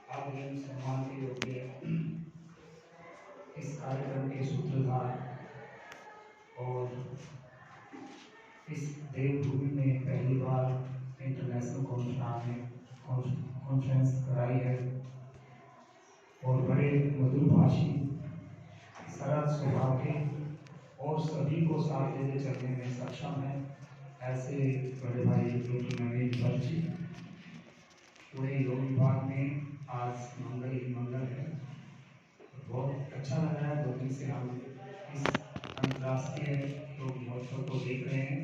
आदरणीय सम्मान के योग्य इस कार्यक्रम के सूत्रधार और इस देवभूमि में पहली बार इंटरनेशनल कॉन्फ्रेंस कराई है और बड़े मधुभाषी, सरल स्वभाव के और सभी को साथ लेके चलने में सक्षम है ऐसे बड़े भाई डॉक्टर नवीन भट्ट जी। पूरे योग विभाग में आज मंगल ही मंगल है। बहुत अच्छा लग रहा है। 2 दिन से हम इस अंतर्राष्ट्रीय योग महोत्सव को देख रहे हैं।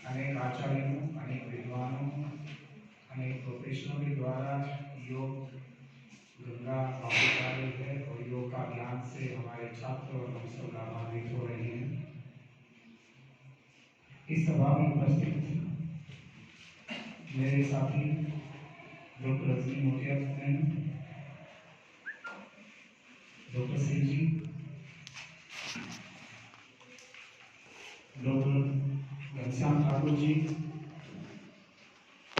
अनेक आचार्यों, अनेक विद्वानों, अनेक प्रोफेशनलों के द्वारा योग गंगा भागीदारी है और योग का ज्ञान से हमारे छात्र और हम सब लाभान्वित हो रहे हैं। इस सभा में उपस्थित मेरे साथी डॉक्टर रजनी मोतिया ma'am, doctor Singh ji, doctor Ghanshyam Thakur ji,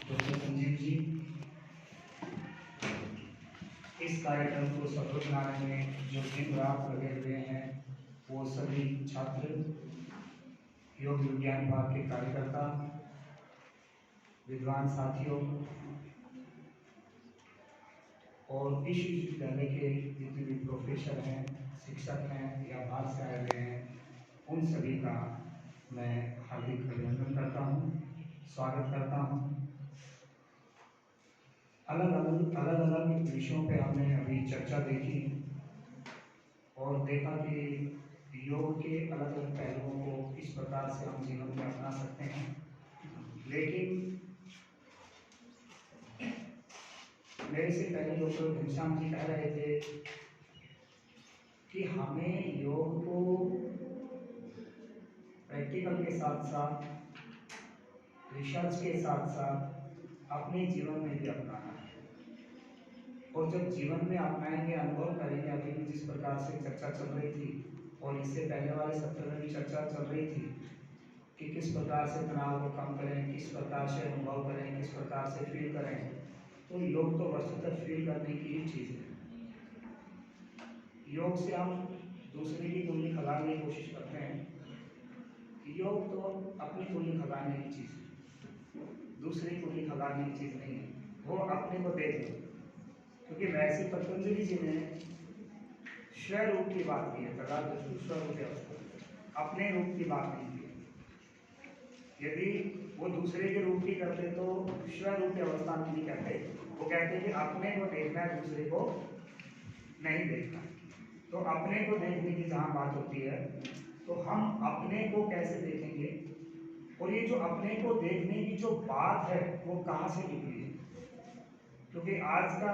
doctor Sanjeev ji, इस कार्यक्रम को सफल बनाने में जो दिन रात लगे हुए हैं वो सभी छात्र, योग विज्ञान विभाग के कार्यकर्ता, विद्वान साथियों और इस विश्वविद्यालय के जितने भी प्रोफेसर हैं, शिक्षक हैं या बाहर से आए हुए हैं, उन सभी का मैं हार्दिक अभिनंदन करता हूँ, स्वागत करता हूँ। अलग अलग विषयों पे हमने अभी चर्चा देखी और देखा कि योग के अलग अलग पहलुओं को किस प्रकार से हम जीवन में अपना सकते हैं। लेकिन मेरे से पहले डॉक्टर घनश्याम जी कह रहे थे कि हमें योग को प्रैक्टिकल के साथ साथ, रिसर्च के साथ साथ अपने जीवन में भी अपनाना है। और जब जीवन में अपनाएंगे, अनुभव करेंगे, अभी भी जिस प्रकार से चर्चा चल रही थी और इससे पहले वाले सत्र में भी चर्चा चल रही थी कि किस प्रकार से तनाव को कम करें, किस प्रकार से अनुभव करें, किस प्रकार से फील करें, तो योग तो वस्तुतः फील करने की ही चीज़ है। योग से हम दूसरे की कुंडली खगाने की कोशिश करते हैं। योग तो अपनी कुंडली खगाने की चीज़ है, दूसरी कुंडली खगाने की चीज़ नहीं है। वो अपने को देख लो, क्योंकि वैसे पतंजलि जी ने स्वरूप की बात की है, स्वरूप अवस्था, अपने रूप की बात नहीं की। यदि वो दूसरे के रूप की करते तो स्वरूप की अवस्था में नहीं कहते, वो कहते कि अपने को देखना है, दूसरे को नहीं देखना। तो अपने को देखने की जहाँ बात होती है तो हम अपने को कैसे देखेंगे, और ये जो अपने को देखने की जो बात है वो कहाँ से निकली है। क्योंकि आज का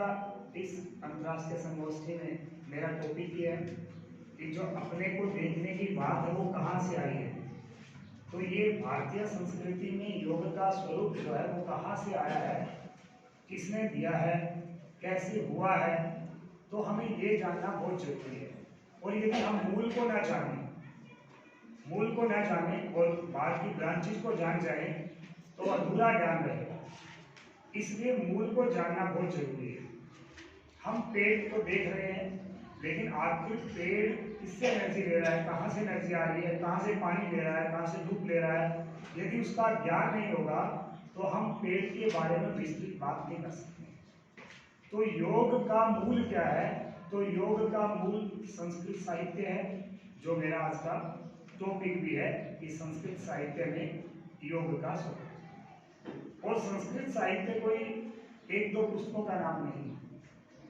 इस अंतर्राष्ट्रीय संगोष्ठी में मेरा टॉपिक ये है कि जो अपने को देखने की बात है वो कहाँ से आई है। तो ये भारतीय संस्कृति में योग का स्वरूप जो है वो कहाँ से आया है, किसने दिया है, कैसे हुआ है, तो हमें ये जानना बहुत जरूरी है। और यदि हम मूल को ना जाने और बाद की ब्रांचेस को जान जाए तो अधूरा ज्ञान रहेगा। इसलिए मूल को जानना बहुत जरूरी है। हम पेड़ को देख रहे हैं, लेकिन आखिर पेड़ किससे एनर्जी ले रहा है, कहाँ से एनर्जी आ रही है, कहाँ से पानी ले रहा है, कहाँ से धूप ले रहा है, यदि उसका ज्ञान नहीं होगा तो हम पेड़ के बारे में विस्तृत बात नहीं कर सकते। तो योग का मूल क्या है, तो योग का मूल संस्कृत साहित्य है, जो मेरा आज का टॉपिक भी है कि संस्कृत साहित्य में योग का स्वरूप। और संस्कृत साहित्य कोई 1-2 पुस्तकों का नाम नहीं,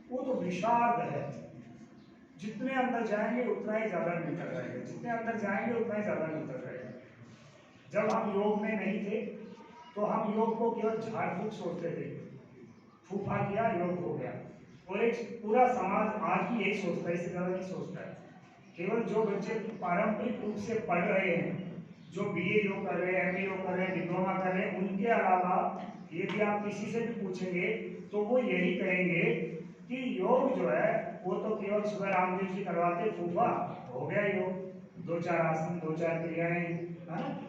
वो तो विशाल है। जितने अंदर जाएंगे उतना ही ज्यादा मिलकर रहेगा, जितने अंदर जाएंगे उतना ही ज्यादा मिलकर रहेगा। जब हम योग में नहीं थे तो हम योग को केवल झाड़ फूक सोचते थे, फूफा किया योग हो गया। और एक पूरा समाज आज भी यही सोचता है, इससे ज्यादा नहीं सोचता है। केवल जो बच्चे पारंपरिक रूप से पढ़ रहे हैं, जो बीए योग कर रहे हैं, एमए योग कर रहे हैं, डिप्लोमा कर रहे हैं, उनके अलावा यदि आप किसी से भी पूछेंगे तो वो यही कहेंगे कि योग जो है वो तो केवल सुबह रामदेव जी करवाते, फूफा हो गया योग, 2-4 आसन, 2-4 क्रियाएं,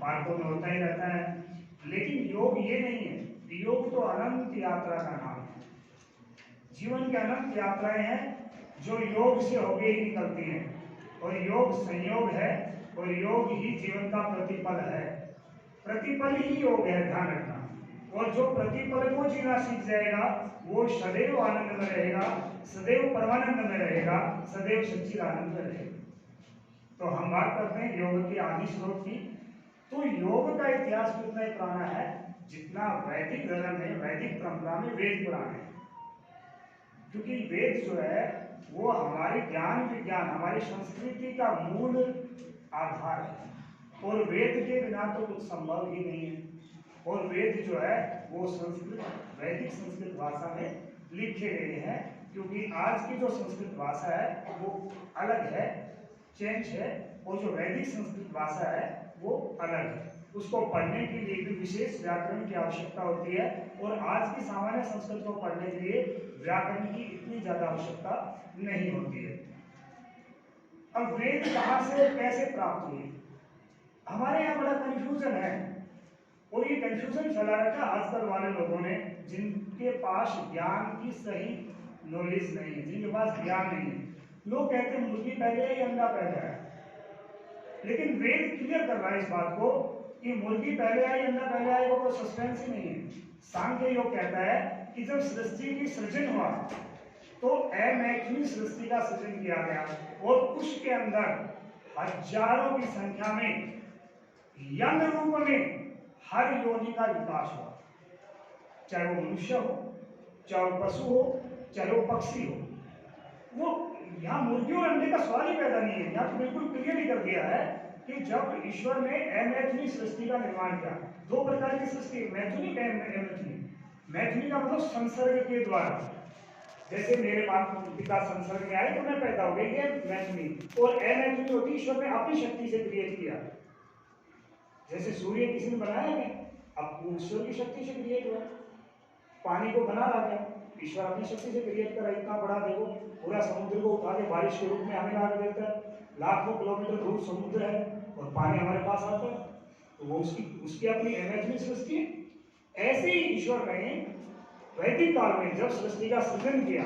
पार्कों में होता ही रहता है। लेकिन योग ये नहीं है। योग तो अनंत यात्रा का नाम है। जीवन की अनंत यात्राएं हैं जो योग से होके ही निकलती हैं, और योग संयोग है, और योग ही जीवन का प्रतिपल है। प्रतिपल ही योग है, ध्यान रखना। और जो प्रतिपल को जीना सीख जाएगा वो सदैव आनंद में रहेगा, सदैव परमानंद में रहेगा, सदैव सच्चिदानंद में रहेगा। तो हम बात करते हैं योग के आदि स्रोत की। तो योग का इतिहास कितना पुराना है जितना वैदिक धर्म में, वैदिक परंपरा में वेद पुराण है। क्योंकि वेद जो है वो हमारे ज्ञान विज्ञान, हमारी संस्कृति का मूल आधार है, और वेद के बिना तो कुछ संभव ही नहीं है। और वेद जो है वो संस्कृत, वैदिक संस्कृत भाषा में लिखे गए हैं, क्योंकि आज की जो संस्कृत भाषा है वो अलग है, चेंज है, और जो वैदिक संस्कृत भाषा है वो अलग है। उसको पढ़ने के लिए भी विशेष व्याकरण की आवश्यकता होती है, और आज की सामान्य संस्कृत को पढ़ने के लिए व्याकरण की इतनी ज्यादा आवश्यकता नहीं होती है। अब वेद कहाँ से और कैसे प्राप्त हुए, हमारे यहाँ बड़ा कंफ्यूजन है, और ये कंफ्यूजन फैला रखा आजकल वाले लोगों ने, जिनके पास ज्ञान की सही नॉलेज नहीं है, जिनके पास ज्ञान नहीं है। लोग कहते हैं मुर्गी पहले है या अंडा पहले है, लेकिन वेद क्लियर कर रहा है इस बात को कि मुर्गी पहले आई अंडा पहले आएगा, कोई सस्पेंस ही नहीं है। सांख्य योग कहता है कि जब सृष्टि की सृजन हुआ तो अमैथुनी सृष्टि का सृजन किया गया, और उसके अंदर हजारों की संख्या में यंग रूप में हर योनि का विकास हुआ, चाहे वो मनुष्य हो, चाहे वो पशु हो, चाहे वो पक्षी हो। वो यहाँ मुर्गी और अंडे का सवाल ही पैदा नहीं है, यहाँ तो बिल्कुल क्लियर ही कर दिया है कि जब ईश्वर ने अमैथुनी सृष्टि का निर्माण किया, दो प्रकार की सृष्टि, मैथुनी अमैथुनी। मैथुनी का मतलब संसर्ग के द्वारा, जैसे मेरे माता पिता संसर्ग में आए तो मैं पैदा हो गई, ये मैथुनी। और अमैथुनी होती ईश्वर ने अपनी शक्ति से क्रिएट किया, जैसे सूर्य किसी ने बनाया नहीं, अब ईश्वर की शक्ति से क्रिएट हुआ। पानी को बना रहा है ईश्वर अपनी शक्ति से क्रिएट कर, इतना बड़ा देखो, पूरा समुद्र को उठा के बारिश के रूप में हमें ला देता है, लाखों किलोमीटर दूर समुद्र है और पानी हमारे पास आता है, तो वो उसकी अपनी अमैथुनी सृष्टि है। ऐसे ही ईश्वर ने वैदिक काल में जब सृष्टि का सृजन किया,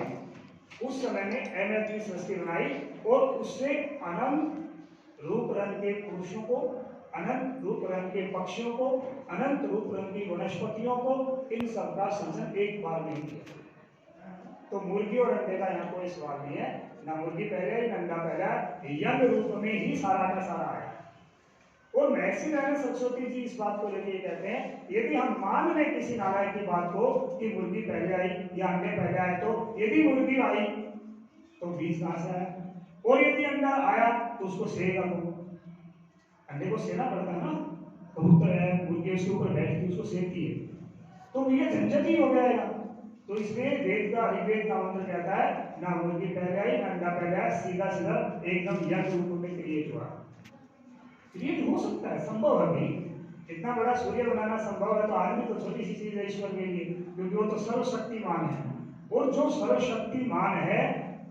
उस समय में अमैथुनी सृष्टि बनाई, और उससे अनंत रूप रंग के पुरुषों को, अनंत रूप रंग के पक्षियों को, अनंत रूप रंग की वनस्पतियों को, इन सब का सृजन एक बार नहीं किया। तो मुर्गी और अंडे का यहाँ कोई सवाल नहीं है, ना मुर्गी पहले ना अंडा पहले, यंग रूप में ही सारा का सारा आया। और महर्षि दयानंद सरस्वती जी इस बात को लेकर कहते हैं, यदि हम मान लें किसी नारायण की बात को कि मुर्गी पहले आई या अंडे पहले आए, तो यदि मुर्गी आई तो बीज कहां से आया, और यदि अंडा आया तो उसको सेगा कौन? अंडे को सेना पड़ता है ना, कबूतर है, मुर्गी उसके ऊपर बैठती उसको सेकती है, तो ये झंझट ही हो जाएगा। तो इसमें वेद का, ऋग्वेद का मंत्र कहता है ना मुर्गी पहले आई ना अंडा पहले आया, सीधा सीधा एकदम यंग रूप में क्रिएट हुआ। क्रिएट हो सकता है, संभव है भाई, इतना बड़ा सूर्य बनाना संभव है, तो आदमी तो छोटी सी चीज है ईश्वर के लिए, क्योंकि वो तो सर्वशक्तिमान है, और जो सर्वशक्तिमान है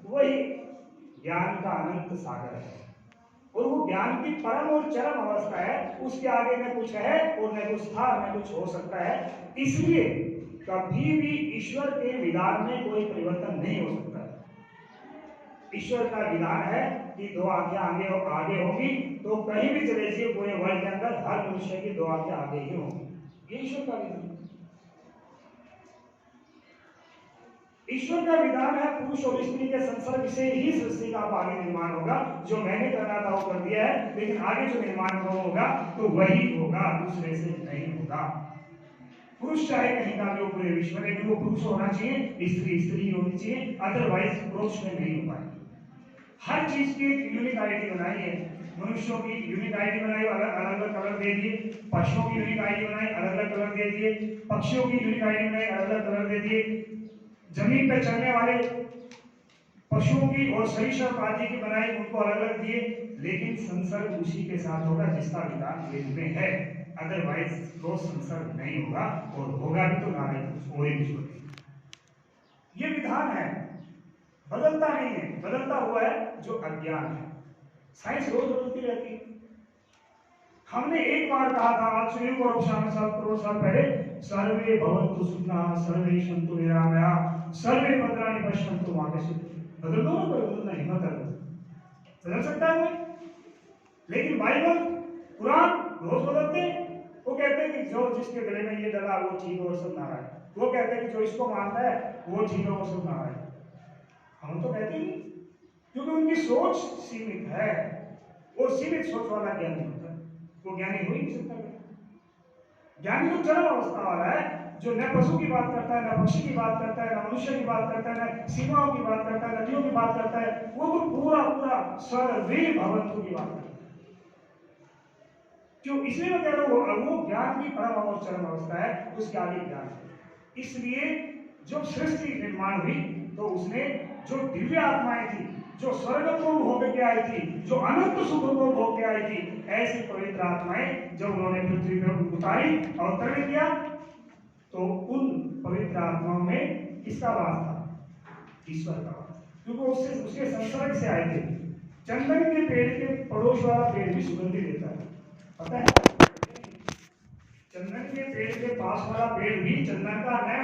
वही ज्ञान का अनंत सागर है, और वो ज्ञान की परम और चरम अवस्था है, उसके आगे न कुछ है और न कुछ था न कुछ हो सकता है। इसलिए कभी भी ईश्वर के विधान में कोई परिवर्तन नहीं हो सकता है। ईश्वर का विधान है कि दो आंखें आगे होंगी, तो कहीं भी चले जाइए पूरे वर्ल्ड के अंदर हर मनुष्य की दो आंखें आगे ही होंगी, ये ईश्वर का विधान। ईश्वर का विधान है पुरुष और स्त्री के संसर्ग से ही सृष्टि का आगे निर्माण होगा। जो मैंने करना था वो कर दिया है, लेकिन आगे जो निर्माण होगा तो वही होगा, दूसरे से नहीं होगा। पुरुष चाहे कहीं का भी हो पूरे विश्व में, लेकिन वो पुरुष होना चाहिए, स्त्री स्त्री होनी चाहिए, अदरवाइज पुरुष में नहीं हो पाएगी। हर चीज की एक यूनिक आईडी बनाई है, मनुष्यों की यूनिक आईडी बनाई, अलग अलग कलर दे दिए, पशुओं की यूनिक आईडी बनाई, अलग अलग कलर दे दिए, पक्षियों की यूनिक आईडी बनाई, अलग अलग कलर दे दिए, जमीन पर चलने वाले पशुओं की और सरीसृप आदि की बनाई उनको अलग अलग दिए, लेकिन संसर्ग उसी के साथ होगा जिसका विधान वेद में है। अदरवाइज वो संसर्ग नहीं होगा, और होगा भी तो नारायण कुछ और ही कुछ होगा। ये विधान है, बदलता नहीं है, बदलता हुआ है जो अज्ञान है। साइंस रोज बदलती रहती है। हमने एक बार कहा था आज से 7 करोड़ साल पहले, सर्वे भवन्तु सुखिनः सर्वे सन्तु निरामयाः सर्वे भद्राणि पश्यन्तु मा कश्चित्। बदल दो ना, कोई बदलना हिम्मत है, बदल सकता है कोई? लेकिन बाइबल कुरान रोज बदलते हैं। वो कहते हैं कि जो जिसके गले में ये डला वो ठीक है और सब नारायण, वो कहते हैं कि जो इसको मानता है वो ठीक है और सब नारायण। हम तो कहते नहीं, क्योंकि उनकी सोच सीमित है, और सीमित सोच वाला ज्ञानी होता है, वो ज्ञानी हो ही नहीं सकता। ज्ञानी तो चरम अवस्था वाला है, जो न पशु की बात करता है, न पक्षी की बात करता है, न मनुष्य की बात करता है, न सीमाओं की बात करता है, नदियों की बात करता है, वो तो पूरा पूरा सर्वे भवन्तु की बात करता है। क्यों? इसलिए मैं कह रहा हूं वो ज्ञान की परम और चरम अवस्था है, उसके आगे ज्ञान है। इसलिए जब सृष्टि निर्माण हुई तो उसने जो दिव्य आत्माएं थी, जो स्वर्ग को भोग के आई थी, जो अनंत सुख को भोग के आई थी, ऐसी पवित्र आत्माएं जब उन्होंने पृथ्वी पर उतारी, अवतरण किया, तो उन पवित्र आत्माओं में किसका वास था? ईश्वर का वास, क्योंकि उससे उसके संसर्ग से आए थे। चंदन के पेड़ के पड़ोस वाला पेड़ भी सुगंधी देता है, पता है? चंदन के पेड़ के पास वाला पेड़ भी चंदन का नया